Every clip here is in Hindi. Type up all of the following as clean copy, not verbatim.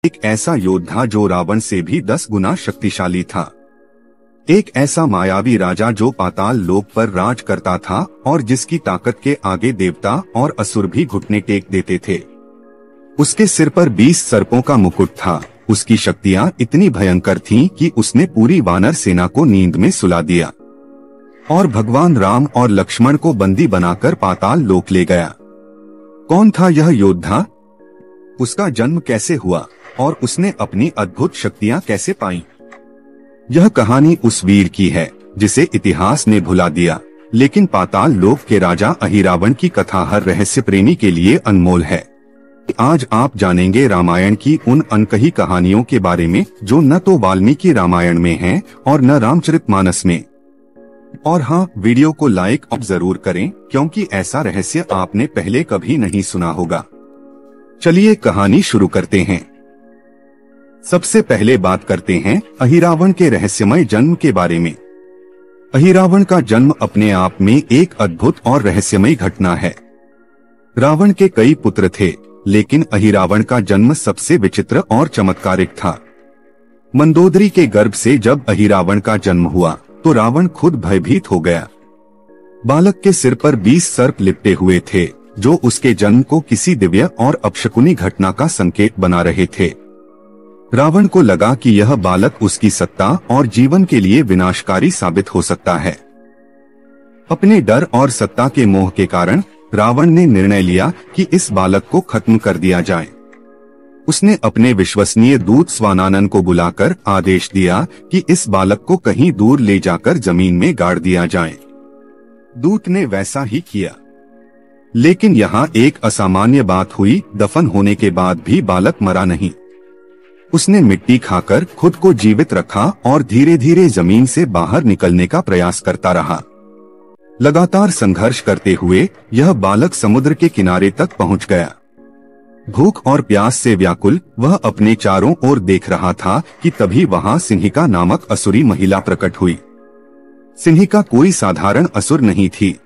एक ऐसा योद्धा जो रावण से भी 10 गुना शक्तिशाली था। एक ऐसा मायावी राजा जो पाताल लोक पर राज करता था और जिसकी ताकत के आगे देवता और असुर भी घुटने टेक देते थे। उसके सिर पर 20 सर्पों का मुकुट था। उसकी शक्तियां इतनी भयंकर थीं कि उसने पूरी वानर सेना को नींद में सुला दिया और भगवान राम और लक्ष्मण को बंदी बनाकर पाताल लोक ले गया। कौन था यह योद्धा? उसका जन्म कैसे हुआ और उसने अपनी अद्भुत शक्तियां कैसे पाईं? यह कहानी उस वीर की है जिसे इतिहास ने भुला दिया, लेकिन पाताल लोक के राजा अहिरावण की कथा हर रहस्य प्रेमी के लिए अनमोल है। आज आप जानेंगे रामायण की उन अनकही कहानियों के बारे में जो न तो वाल्मीकि रामायण में हैं और न रामचरितमानस में। और हाँ, वीडियो को लाइक जरूर करें क्योंकि ऐसा रहस्य आपने पहले कभी नहीं सुना होगा। चलिए कहानी शुरू करते हैं। सबसे पहले बात करते हैं अहिरावण के रहस्यमय जन्म के बारे में। अहिरावण का जन्म अपने आप में एक अद्भुत और रहस्यमय घटना है। रावण के कई पुत्र थे, लेकिन अहिरावण का जन्म सबसे विचित्र और चमत्कारिक था। मंदोदरी के गर्भ से जब अहिरावण का जन्म हुआ तो रावण खुद भयभीत हो गया। बालक के सिर पर 20 सर्प लिपटे हुए थे जो उसके जन्म को किसी दिव्य और अपशकुनी घटना का संकेत बना रहे थे। रावण को लगा कि यह बालक उसकी सत्ता और जीवन के लिए विनाशकारी साबित हो सकता है। अपने डर और सत्ता के मोह के कारण रावण ने निर्णय लिया कि इस बालक को खत्म कर दिया जाए। उसने अपने विश्वसनीय दूत स्वानानन को बुलाकर आदेश दिया कि इस बालक को कहीं दूर ले जाकर जमीन में गाड़ दिया जाए। दूत ने वैसा ही किया, लेकिन यहाँ एक असामान्य बात हुई। दफन होने के बाद भी बालक मरा नहीं। उसने मिट्टी खाकर खुद को जीवित रखा और धीरे धीरे जमीन से बाहर निकलने का प्रयास करता रहा। लगातार संघर्ष करते हुए यह बालक समुद्र के किनारे तक पहुंच गया। भूख और प्यास से व्याकुल वह अपने चारों ओर देख रहा था कि तभी वहां सिंहिका नामक असुरी महिला प्रकट हुई। सिंहिका कोई साधारण असुर नहीं थी।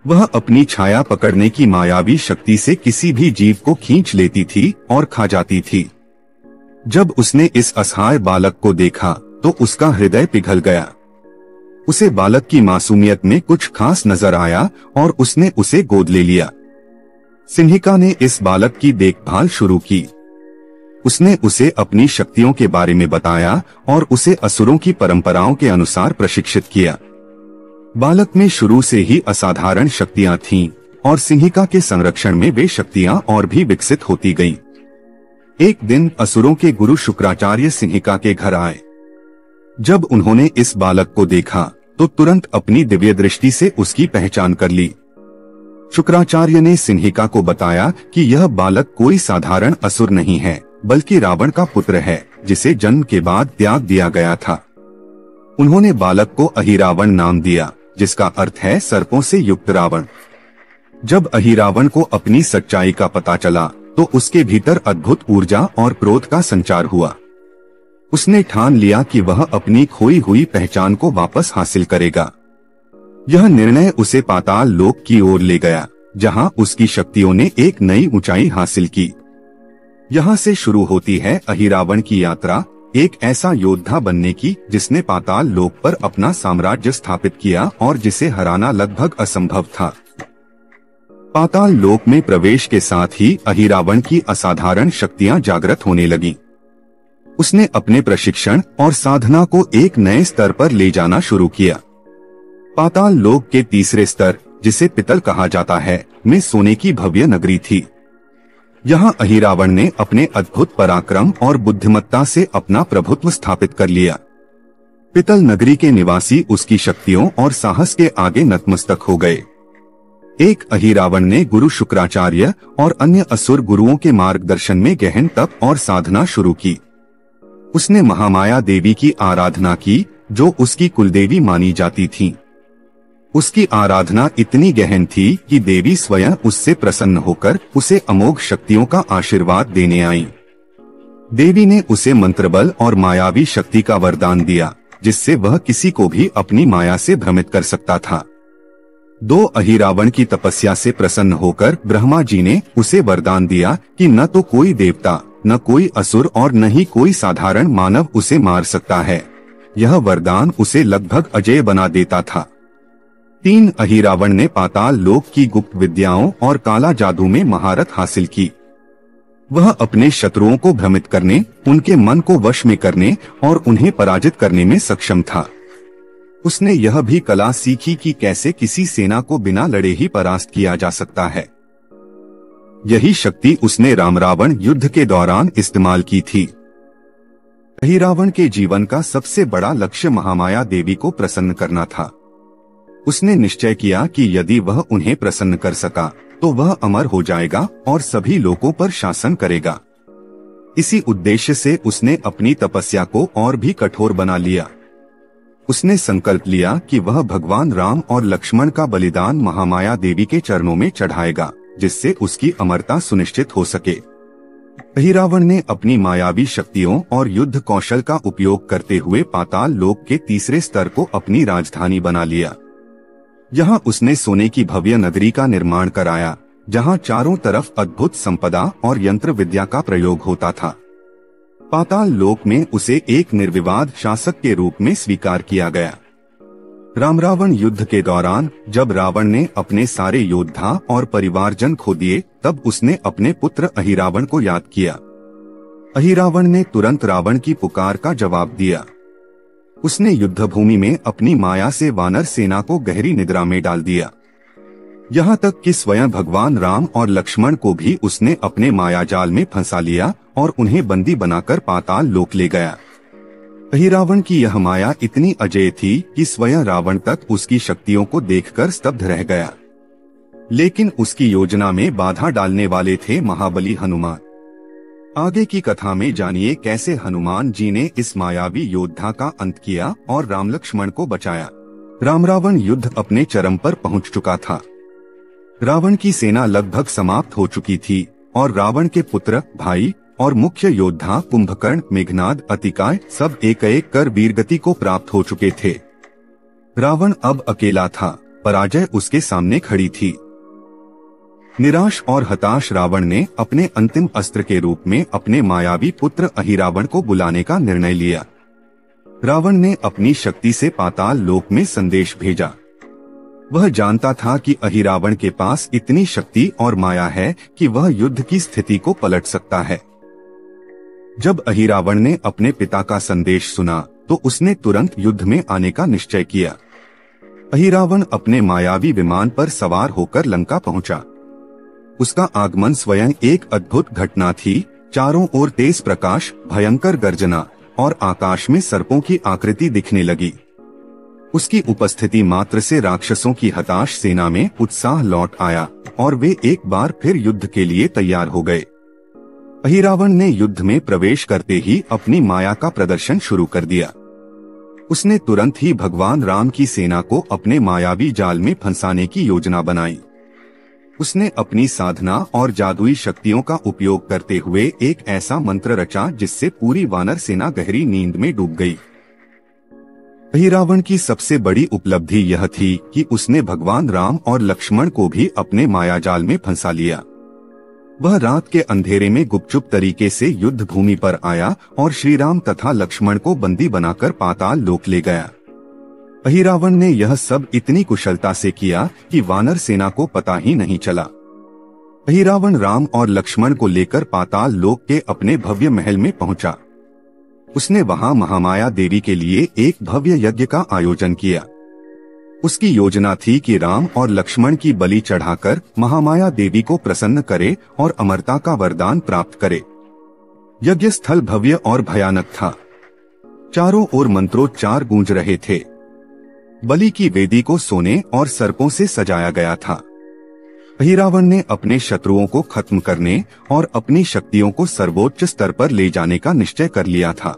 वह अपनी छाया पकड़ने की मायावी शक्ति से किसी भी जीव को खींच लेती थी और खा जाती थी। जब उसने इस असहाय बालक को देखा तो उसका हृदय पिघल गया। उसे बालक की मासूमियत में कुछ खास नजर आया और उसने उसे गोद ले लिया। सिंहिका ने इस बालक की देखभाल शुरू की। उसने उसे अपनी शक्तियों के बारे में बताया और उसे असुरों की परंपराओं के अनुसार प्रशिक्षित किया। बालक में शुरू से ही असाधारण शक्तियां थीं और सिंहिका के संरक्षण में वे शक्तियां और भी विकसित होती गईं। एक दिन असुरों के गुरु शुक्राचार्य सिंहिका के घर आए। जब उन्होंने इस बालक को देखा तो तुरंत अपनी दिव्य दृष्टि से उसकी पहचान कर ली। शुक्राचार्य ने सिंहिका को बताया कि यह बालक कोई साधारण असुर नहीं है, बल्कि रावण का पुत्र है जिसे जन्म के बाद त्याग दिया गया था। उन्होंने बालक को अहिरावण नाम दिया, जिसका अर्थ है सर्पों से युक्त रावण। जब अहिरावण को अपनी सच्चाई का पता चला तो उसके भीतर अद्भुत ऊर्जा और क्रोध का संचार हुआ। उसने ठान लिया कि वह अपनी खोई हुई पहचान को वापस हासिल करेगा। यह निर्णय उसे पाताल लोक की ओर ले गया, जहां उसकी शक्तियों ने एक नई ऊंचाई हासिल की। यहाँ से शुरू होती है अहिरावण की यात्रा, एक ऐसा योद्धा बनने की जिसने पाताल लोक पर अपना साम्राज्य स्थापित किया और जिसे हराना लगभग असंभव था। पाताल लोक में प्रवेश के साथ ही अहिरावण की असाधारण शक्तियां जागृत होने लगीं। उसने अपने प्रशिक्षण और साधना को एक नए स्तर पर ले जाना शुरू किया। पाताल लोक के तीसरे स्तर, जिसे पितल कहा जाता है, में सोने की भव्य नगरी थी। यहाँ अहिरावण ने अपने अद्भुत पराक्रम और बुद्धिमत्ता से अपना प्रभुत्व स्थापित कर लिया। पितल नगरी के निवासी उसकी शक्तियों और साहस के आगे नतमस्तक हो गए। एक अहिरावण ने गुरु शुक्राचार्य और अन्य असुर गुरुओं के मार्गदर्शन में गहन तप और साधना शुरू की। उसने महामाया देवी की आराधना की, जो उसकी कुलदेवी मानी जाती थीं। उसकी आराधना इतनी गहन थी कि देवी स्वयं उससे प्रसन्न होकर उसे अमोघ शक्तियों का आशीर्वाद देने आईं। देवी ने उसे मंत्रबल और मायावी शक्ति का वरदान दिया, जिससे वह किसी को भी अपनी माया से भ्रमित कर सकता था। 2 अहिरावण की तपस्या से प्रसन्न होकर ब्रह्मा जी ने उसे वरदान दिया कि न तो कोई देवता न कोई असुर और न ही कोई साधारण मानव उसे मार सकता है। यह वरदान उसे लगभग अजेय बना देता था। 3 अहिरावण ने पाताल लोक की गुप्त विद्याओं और काला जादू में महारत हासिल की। वह अपने शत्रुओं को भ्रमित करने, उनके मन को वश में करने और उन्हें पराजित करने में सक्षम था। उसने यह भी कला सीखी कि कैसे किसी सेना को बिना लड़े ही परास्त किया जा सकता है। यही शक्ति उसने राम रावण युद्ध के दौरान इस्तेमाल की थी। अहिरावण के जीवन का सबसे बड़ा लक्ष्य महामाया देवी को प्रसन्न करना था। उसने निश्चय किया कि यदि वह उन्हें प्रसन्न कर सका तो वह अमर हो जाएगा और सभी लोगों पर शासन करेगा। इसी उद्देश्य से उसने अपनी तपस्या को और भी कठोर बना लिया। उसने संकल्प लिया कि वह भगवान राम और लक्ष्मण का बलिदान महामाया देवी के चरणों में चढ़ाएगा, जिससे उसकी अमरता सुनिश्चित हो सके। अहिरावण ने अपनी मायावी शक्तियों और युद्ध कौशल का उपयोग करते हुए पाताल लोक के तीसरे स्तर को अपनी राजधानी बना लिया। यहाँ उसने सोने की भव्य नगरी का निर्माण कराया, जहाँ चारों तरफ अद्भुत संपदा और यंत्र विद्या का प्रयोग होता था। पाताल लोक में उसे एक निर्विवाद शासक के रूप में स्वीकार किया गया। राम रावण युद्ध के दौरान जब रावण ने अपने सारे योद्धा और परिवारजन खो दिए, तब उसने अपने पुत्र अहिरावण को याद किया। अहिरावण ने तुरंत रावण की पुकार का जवाब दिया। उसने युद्धभूमि में अपनी माया से वानर सेना को गहरी निद्रा में डाल दिया। यहाँ तक कि स्वयं भगवान राम और लक्ष्मण को भी उसने अपने माया जाल में फंसा लिया और उन्हें बंदी बनाकर पाताल लोक ले गया। अहिरावण की यह माया इतनी अजेय थी कि स्वयं रावण तक उसकी शक्तियों को देखकर स्तब्ध रह गया। लेकिन उसकी योजना में बाधा डालने वाले थे महाबली हनुमान। आगे की कथा में जानिए कैसे हनुमान जी ने इस मायावी योद्धा का अंत किया और राम लक्ष्मण को बचाया। राम रावण युद्ध अपने चरम पर पहुंच चुका था। रावण की सेना लगभग समाप्त हो चुकी थी और रावण के पुत्र, भाई और मुख्य योद्धा कुंभकर्ण, मेघनाद, अतिकाय सब एक-एक कर वीरगति को प्राप्त हो चुके थे। रावण अब अकेला था, पराजय उसके सामने खड़ी थी। निराश और हताश रावण ने अपने अंतिम अस्त्र के रूप में अपने मायावी पुत्र अहिरावण को बुलाने का निर्णय लिया। रावण ने अपनी शक्ति से पाताल लोक में संदेश भेजा। वह जानता था कि अहिरावण के पास इतनी शक्ति और माया है कि वह युद्ध की स्थिति को पलट सकता है। जब अहिरावण ने अपने पिता का संदेश सुना तो उसने तुरंत युद्ध में आने का निश्चय किया। अहिरावण अपने मायावी विमान पर सवार होकर लंका पहुंचा। उसका आगमन स्वयं एक अद्भुत घटना थी। चारों ओर तेज प्रकाश, भयंकर गर्जना और आकाश में सर्पों की आकृति दिखने लगी। उसकी उपस्थिति मात्र से राक्षसों की हताश सेना में उत्साह लौट आया और वे एक बार फिर युद्ध के लिए तैयार हो गए। अहिरावण ने युद्ध में प्रवेश करते ही अपनी माया का प्रदर्शन शुरू कर दिया। उसने तुरंत ही भगवान राम की सेना को अपने मायावी जाल में फंसाने की योजना बनाई। उसने अपनी साधना और जादुई शक्तियों का उपयोग करते हुए एक ऐसा मंत्र रचा जिससे पूरी वानर सेना गहरी नींद में डूब गई। अहिरावण की सबसे बड़ी उपलब्धि यह थी कि उसने भगवान राम और लक्ष्मण को भी अपने मायाजाल में फंसा लिया। वह रात के अंधेरे में गुपचुप तरीके से युद्ध भूमि पर आया और श्री राम तथा लक्ष्मण को बंदी बनाकर पाताल लोक ले गया। अहिरावण ने यह सब इतनी कुशलता से किया कि वानर सेना को पता ही नहीं चला। अहिरावण राम और लक्ष्मण को लेकर पाताल लोक के अपने भव्य महल में पहुंचा। उसने वहां महामाया देवी के लिए एक भव्य यज्ञ का आयोजन किया। उसकी योजना थी कि राम और लक्ष्मण की बलि चढ़ाकर महामाया देवी को प्रसन्न करे और अमरता का वरदान प्राप्त करे। यज्ञ स्थल भव्य और भयानक था। चारों ओर मंत्रोच्चार गूंज रहे थे। बलि की वेदी को सोने और सर्पों से सजाया गया था। अहिरावण ने अपने शत्रुओं को खत्म करने और अपनी शक्तियों को सर्वोच्च स्तर पर ले जाने का निश्चय कर लिया था।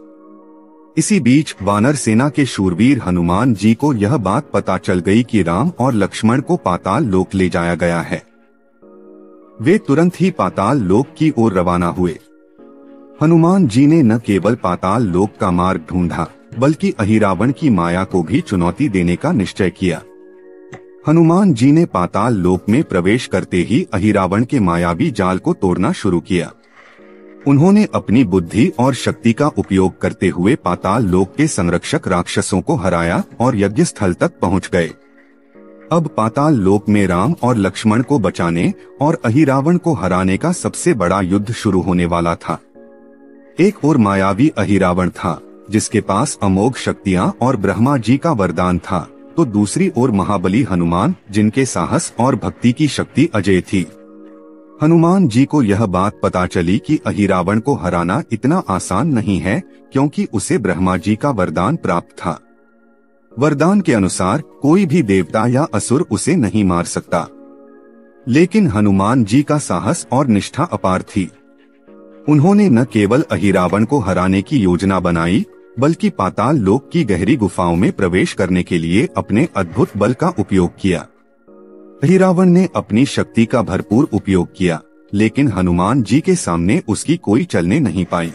इसी बीच वानर सेना के शूरवीर हनुमान जी को यह बात पता चल गई कि राम और लक्ष्मण को पाताल लोक ले जाया गया है। वे तुरंत ही पाताल लोक की ओर रवाना हुए। हनुमान जी ने न केवल पाताल लोक का मार्ग ढूंढा बल्कि अहिरावण की माया को भी चुनौती देने का निश्चय किया। हनुमान जी ने पाताल लोक में प्रवेश करते ही अहिरावण के मायावी जाल को तोड़ना शुरू किया। उन्होंने अपनी बुद्धि और शक्ति का उपयोग करते हुए पाताल लोक के संरक्षक राक्षसों को हराया और यज्ञ स्थल तक पहुंच गए। अब पाताल लोक में राम और लक्ष्मण को बचाने और अहिरावण को हराने का सबसे बड़ा युद्ध शुरू होने वाला था। एक और मायावी अहिरावण था जिसके पास अमोघ शक्तियां और ब्रह्मा जी का वरदान था, तो दूसरी ओर महाबली हनुमान जिनके साहस और भक्ति की शक्ति अजेय थी। हनुमान जी को यह बात पता चली कि अहिरावण को हराना इतना आसान नहीं है, क्योंकि उसे ब्रह्मा जी का वरदान प्राप्त था। वरदान के अनुसार कोई भी देवता या असुर उसे नहीं मार सकता। लेकिन हनुमान जी का साहस और निष्ठा अपार थी। उन्होंने न केवल अहिरावण को हराने की योजना बनाई, बल्कि पाताल लोक की गहरी गुफाओं में प्रवेश करने के लिए अपने अद्भुत बल का उपयोग किया। अहिरावण ने अपनी शक्ति का भरपूर उपयोग किया, लेकिन हनुमान जी के सामने उसकी कोई चलने नहीं पाई।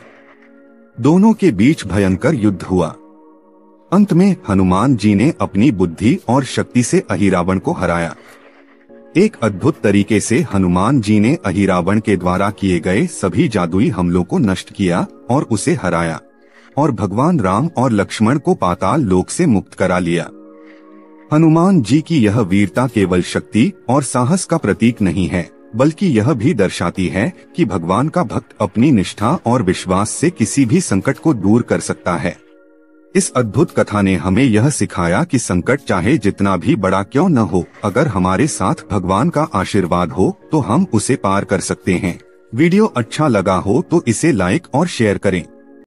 दोनों के बीच भयंकर युद्ध हुआ। अंत में हनुमान जी ने अपनी बुद्धि और शक्ति से अहिरावण को हराया। एक अद्भुत तरीके से हनुमान जी ने अहिरावण के द्वारा किए गए सभी जादुई हमलों को नष्ट किया और उसे हराया, और भगवान राम और लक्ष्मण को पाताल लोक से मुक्त करा लिया। हनुमान जी की यह वीरता केवल शक्ति और साहस का प्रतीक नहीं है, बल्कि यह भी दर्शाती है कि भगवान का भक्त अपनी निष्ठा और विश्वास से किसी भी संकट को दूर कर सकता है। इस अद्भुत कथा ने हमें यह सिखाया कि संकट चाहे जितना भी बड़ा क्यों न हो, अगर हमारे साथ भगवान का आशीर्वाद हो तो हम उसे पार कर सकते हैं। वीडियो अच्छा लगा हो तो इसे लाइक और शेयर करें।